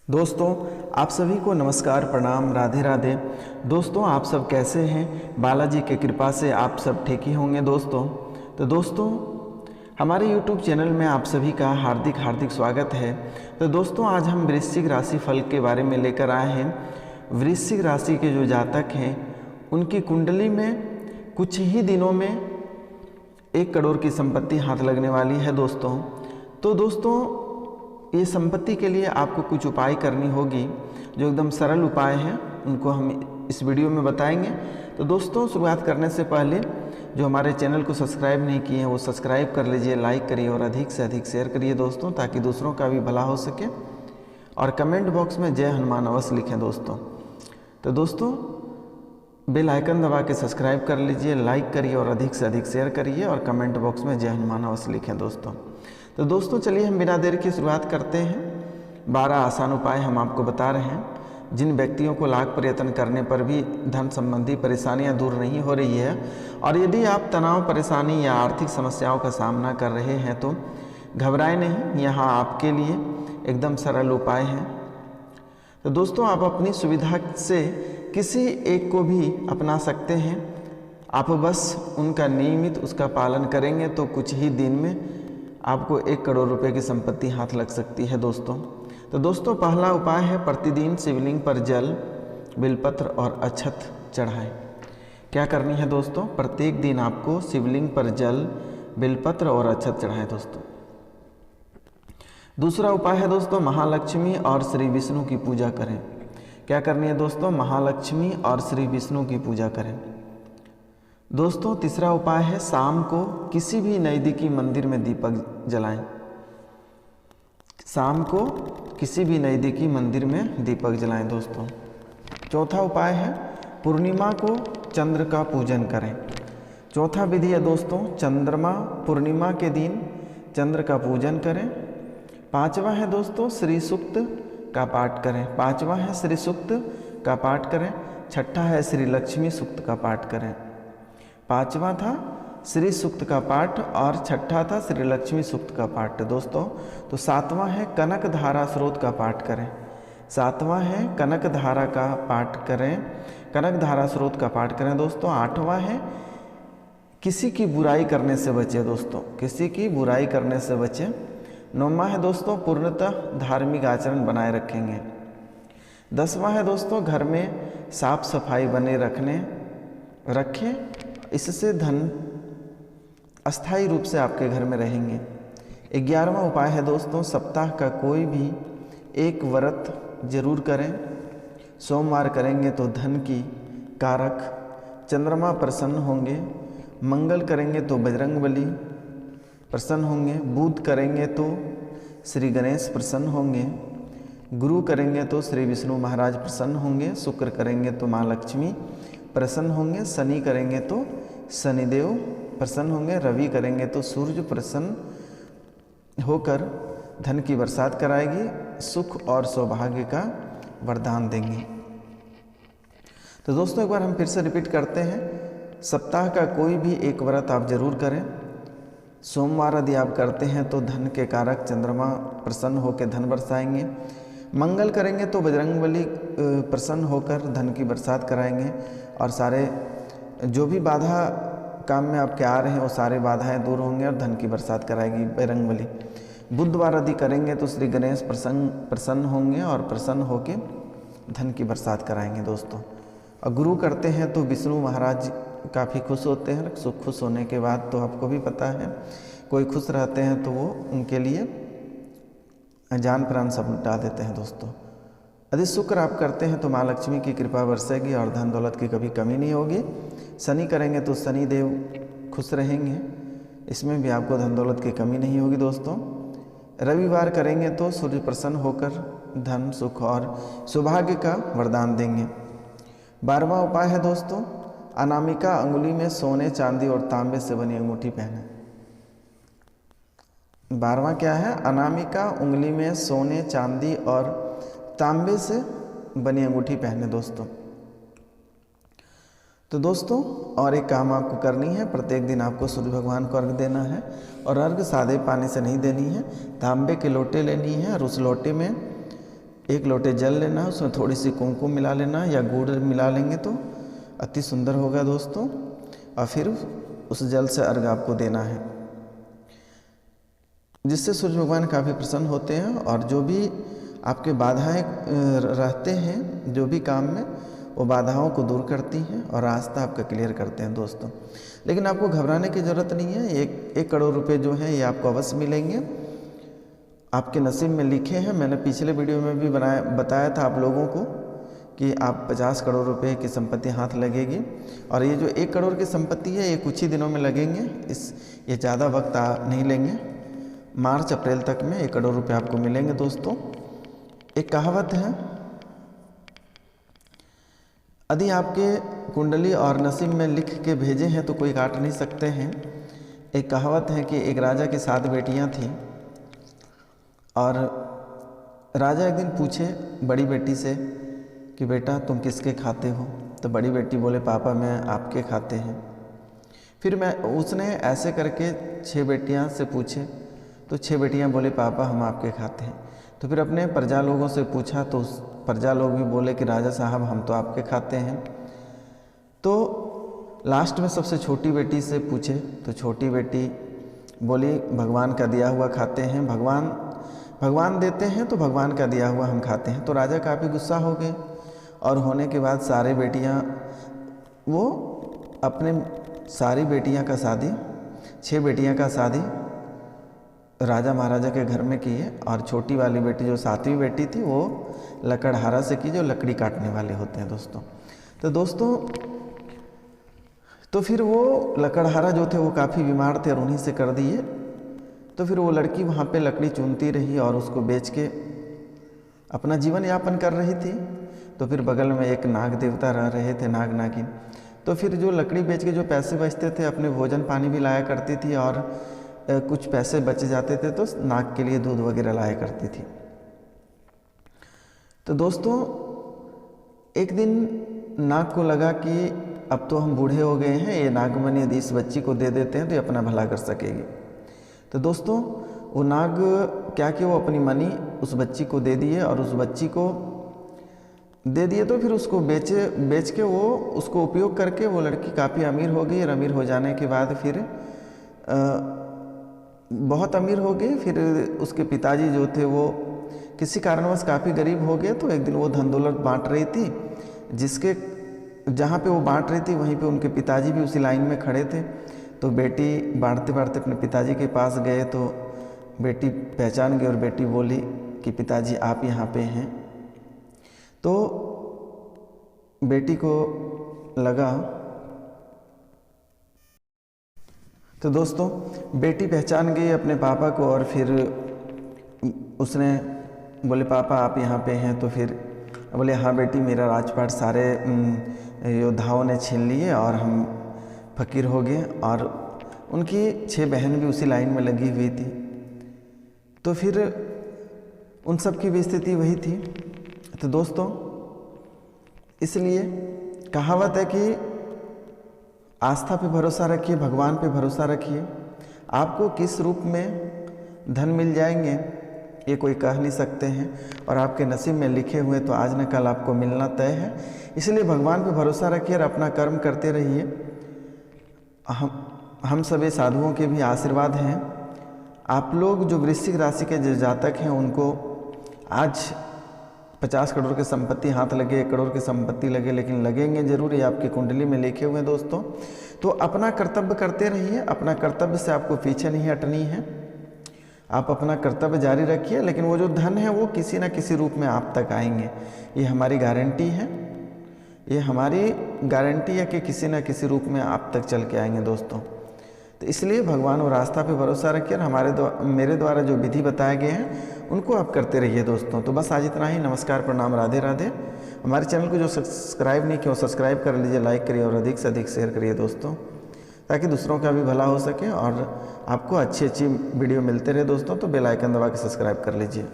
दोस्तों आप सभी को नमस्कार, प्रणाम, राधे राधे। दोस्तों आप सब कैसे हैं? बालाजी की कृपा से आप सब ठीक ही होंगे दोस्तों। तो दोस्तों हमारे YouTube चैनल में आप सभी का हार्दिक हार्दिक स्वागत है। तो दोस्तों आज हम वृश्चिक राशि फल के बारे में लेकर आए हैं। वृश्चिक राशि के जो जातक हैं उनकी कुंडली में कुछ ही दिनों में 1 करोड़ की संपत्ति हाथ लगने वाली है दोस्तों। तो दोस्तों ये संपत्ति के लिए आपको कुछ उपाय करनी होगी, जो एकदम सरल उपाय हैं, उनको हम इस वीडियो में बताएंगे। तो दोस्तों शुरुआत करने से पहले जो हमारे चैनल को सब्सक्राइब नहीं किए हैं वो सब्सक्राइब कर लीजिए, लाइक करिए और अधिक से अधिक शेयर करिए दोस्तों, ताकि दूसरों का भी भला हो सके। और कमेंट बॉक्स में जय हनुमान अवश्य लिखें दोस्तों। तो दोस्तों बेल आइकन दबा के सब्सक्राइब कर लीजिए, लाइक करिए और अधिक से अधिक शेयर करिए और कमेंट बॉक्स में जय हनुमान अवश्य लिखें दोस्तों। तो दोस्तों चलिए हम बिना देर की शुरुआत करते हैं। 12 आसान उपाय हम आपको बता रहे हैं, जिन व्यक्तियों को लाख प्रयत्न करने पर भी धन संबंधी परेशानियां दूर नहीं हो रही है, और यदि आप तनाव, परेशानी या आर्थिक समस्याओं का सामना कर रहे हैं तो घबराएं नहीं, यहाँ आपके लिए एकदम सरल उपाय हैं। तो दोस्तों आप अपनी सुविधा से किसी एक को भी अपना सकते हैं। आप बस उनका नियमित उसका पालन करेंगे तो कुछ ही दिन में आपको 1 करोड़ रुपए की संपत्ति हाथ लग सकती है दोस्तों। तो दोस्तों पहला उपाय है, प्रतिदिन शिवलिंग पर जल, बिलपत्र और अक्षत चढ़ाएं। क्या करनी है दोस्तों? प्रत्येक दिन आपको शिवलिंग पर जल, बिलपत्र और अक्षत चढ़ाएं दोस्तों। दूसरा उपाय है दोस्तों, महालक्ष्मी और श्री विष्णु की पूजा करें। क्या करनी है दोस्तों? महालक्ष्मी और श्री विष्णु की पूजा करें दोस्तों। तीसरा उपाय है, शाम को किसी भी नज़दीकी मंदिर में दीपक जलाएं। शाम को किसी भी नज़दीकी मंदिर में दीपक जलाएं दोस्तों। चौथा उपाय है, पूर्णिमा को चंद्र का पूजन करें। चौथा विधि है दोस्तों, चंद्रमा पूर्णिमा के दिन चंद्र का पूजन करें। पांचवा है दोस्तों, श्री सूक्त का पाठ करें। पांचवा है श्री सूक्त का पाठ करें। छठा है श्री लक्ष्मी सूक्त का पाठ करें। पांचवा था श्री सूक्त का पाठ और छठा था श्री लक्ष्मी सूक्त का पाठ दोस्तों। तो सातवां है कनक धारा स्रोत का पाठ करें। सातवां है कनक धारा का पाठ करें, कनक धारा स्रोत का पाठ करें दोस्तों। आठवां है किसी की बुराई करने से बचे दोस्तों, किसी की बुराई करने से बचे। नौवां है दोस्तों, पूर्णतः धार्मिक आचरण बनाए रखेंगे। 10वां है दोस्तों, घर में साफ सफाई बने रखें, इससे धन अस्थायी रूप से आपके घर में रहेंगे। 11वां उपाय है दोस्तों, सप्ताह का कोई भी एक व्रत जरूर करें। सोमवार करेंगे तो धन की कारक चंद्रमा प्रसन्न होंगे। मंगल करेंगे तो बजरंगबली प्रसन्न होंगे। बुध करेंगे तो श्री गणेश प्रसन्न होंगे। गुरु करेंगे तो श्री विष्णु महाराज प्रसन्न होंगे। शुक्र करेंगे तो माँ लक्ष्मी प्रसन्न होंगे। शनि करेंगे तो शनिदेव प्रसन्न होंगे। रवि करेंगे तो सूर्य प्रसन्न होकर धन की बरसात कराएगी, सुख और सौभाग्य का वरदान देंगे। तो दोस्तों एक बार हम फिर से रिपीट करते हैं, सप्ताह का कोई भी एक व्रत आप जरूर करें। सोमवार यदि आप करते हैं तो धन के कारक चंद्रमा प्रसन्न होकर धन बरसाएंगे। मंगल करेंगे तो बजरंगबली प्रसन्न होकर धन की बरसात कराएंगे, और सारे जो भी बाधा काम में आपके आ रहे हैं वो सारे बाधाएं दूर होंगे और धन की बरसात कराएगी बजरंगबली। बुधवार यदि करेंगे तो श्री गणेश प्रसन्न होंगे और प्रसन्न होकर धन की बरसात कराएंगे दोस्तों। और गुरु करते हैं तो विष्णु महाराज काफ़ी खुश होते हैं। खुश होने के बाद तो आपको भी पता है, कोई खुश रहते हैं तो वो उनके लिए जान प्राण सब लुटा देते हैं दोस्तों। यदि शुक्र आप करते हैं तो माँ लक्ष्मी की कृपा बरसेगी और धन दौलत की कभी कमी नहीं होगी। शनि करेंगे तो शनि देव खुश रहेंगे, इसमें भी आपको धन दौलत की कमी नहीं होगी दोस्तों। रविवार करेंगे तो सूर्य प्रसन्न होकर धन, सुख और सौभाग्य का वरदान देंगे। 12वां उपाय है दोस्तों, अनामिका अंगुली में सोने, चांदी और तांबे से बनी अंगूठी पहने। 12वां क्या है? अनामिका उंगली में सोने, चांदी और तांबे से बनी अंगूठी पहने दोस्तों। तो दोस्तों और एक काम आपको करनी है, प्रत्येक दिन आपको सूर्य भगवान को अर्घ देना है, और अर्घ सादे पानी से नहीं देनी है। तांबे के लोटे लेनी है और उस लोटे में 1 लोटे जल लेना, उसमें थोड़ी सी कुमकुम मिला लेना या गुड़ मिला लेंगे तो अति सुंदर होगा दोस्तों। और फिर उस जल से अर्घ आपको देना है, जिससे सूर्य भगवान काफ़ी प्रसन्न होते हैं और जो भी आपके बाधाएं रहते हैं जो भी काम में, वो बाधाओं को दूर करती हैं और रास्ता आपका क्लियर करते हैं दोस्तों। लेकिन आपको घबराने की ज़रूरत नहीं है। 1 करोड़ रुपए जो हैं ये आपको अवश्य मिलेंगे, आपके नसीब में लिखे हैं। मैंने पिछले वीडियो में भी बताया था आप लोगों को कि आप 50 करोड़ रुपए की संपत्ति हाथ लगेगी, और ये जो 1 करोड़ की संपत्ति है ये कुछ ही दिनों में लगेंगे, ये ज़्यादा वक्त नहीं लेंगे। मार्च अप्रैल तक में 1 करोड़ रुपए आपको मिलेंगे दोस्तों। एक कहावत है, यदि आपके कुंडली और नसीब में लिख के भेजे हैं तो कोई काट नहीं सकते हैं। एक कहावत है कि एक राजा की 7 बेटियां थीं और राजा एक दिन पूछे बड़ी बेटी से कि बेटा तुम किसके खाते हो? तो बड़ी बेटी बोले पापा मैं आपके खाते हैं। फिर उसने ऐसे करके 6 बेटियां से पूछे तो 6 बेटियां बोले पापा हम आपके खाते हैं। तो फिर अपने प्रजा लोगों से पूछा तो प्रजा लोग भी बोले कि राजा साहब हम तो आपके खाते हैं। तो लास्ट में सबसे छोटी बेटी से पूछे तो छोटी बेटी बोली भगवान का दिया हुआ खाते हैं, भगवान देते हैं तो भगवान का दिया हुआ हम खाते हैं। तो राजा काफ़ी गुस्सा हो गए और होने के बाद सारी बेटियां वो अपने सारी बेटियां का शादी 6 बेटियां का शादी राजा महाराजा के घर में किए और छोटी वाली बेटी जो 7वीं बेटी थी वो लकड़हारा से की, जो लकड़ी काटने वाले होते हैं दोस्तों। तो दोस्तों तो फिर वो लकड़हारा जो थे वो काफ़ी बीमार थे और उन्हीं से कर दिए। तो फिर वो लड़की वहाँ पे लकड़ी चुनती रही और उसको बेच के अपना जीवन यापन कर रही थी। तो फिर बगल में एक नाग देवता रह रहे थे, नाग नागिन। तो फिर जो लकड़ी बेच के जो पैसे बचते थे अपने भोजन पानी भी लाया करती थी और कुछ पैसे बच जाते थे तो नाग के लिए दूध वगैरह लाया करती थी। तो दोस्तों एक दिन नाग को लगा कि अब तो हम बूढ़े हो गए हैं, ये नागमणि यदि इस बच्ची को दे देते हैं तो ये अपना भला कर सकेगी। तो दोस्तों वो नाग क्या कि वो अपनी मनी उस बच्ची को दे दिए और उस बच्ची को दे दिए। तो फिर उसको बेच के वो उसको उपयोग करके वो लड़की काफ़ी अमीर हो गई और अमीर हो जाने के बाद फिर बहुत अमीर हो गई। फिर उसके पिताजी जो थे वो किसी कारणवश काफ़ी गरीब हो गए। तो एक दिन वो धन दौलत बांट रही थी, जहाँ पे वो बांट रही थी वहीं पे उनके पिताजी भी उसी लाइन में खड़े थे। तो बेटी बांटते बांटते अपने पिताजी के पास गए तो बेटी पहचान गई और बेटी बोली कि पिताजी आप यहाँ पे हैं। तो बेटी को लगा, तो दोस्तों बेटी पहचान गई अपने पापा को और फिर उसने बोले पापा आप यहाँ पे हैं। तो फिर बोले हाँ बेटी मेरा राजपाट सारे योद्धाओं ने छीन लिए और हम फकीर हो गए। और उनकी 6 बहन भी उसी लाइन में लगी हुई थी। तो फिर उन सब की भी स्थिति वही थी। तो दोस्तों इसलिए कहावत है कि आस्था पे भरोसा रखिए, भगवान पे भरोसा रखिए। आपको किस रूप में धन मिल जाएंगे ये कोई कह नहीं सकते हैं, और आपके नसीब में लिखे हुए तो आज न कल आपको मिलना तय है। इसलिए भगवान पे भरोसा रखिए और अपना कर्म करते रहिए। हम सभी साधुओं के भी आशीर्वाद हैं। आप लोग जो वृश्चिक राशि के जो जातक हैं उनको आज 50 करोड़ की संपत्ति हाथ लगे, 1 करोड़ की संपत्ति लगे, लेकिन लगेंगे जरूर, ये आपकी कुंडली में लिखे हुए हैं दोस्तों। तो अपना कर्तव्य करते रहिए, अपना कर्तव्य से आपको पीछे नहीं हटनी है। आप अपना कर्तव्य जारी रखिए, लेकिन वो जो धन है वो किसी न किसी रूप में आप तक आएंगे, ये हमारी गारंटी है। ये हमारी गारंटी है कि किसी न किसी रूप में आप तक चल के आएंगे दोस्तों। तो इसलिए भगवान और आस्था पे भरोसा रखिए और मेरे द्वारा जो विधि बताए गए हैं उनको आप करते रहिए दोस्तों। तो बस आज इतना ही। नमस्कार, प्रणाम, राधे राधे। हमारे चैनल को जो सब्सक्राइब नहीं किया वो सब्सक्राइब कर लीजिए, लाइक करिए और अधिक से अधिक शेयर करिए दोस्तों, ताकि दूसरों का भी भला हो सके और आपको अच्छी अच्छी वीडियो मिलते रहे दोस्तों। तो बेल आइकन दबा के सब्सक्राइब कर लीजिए।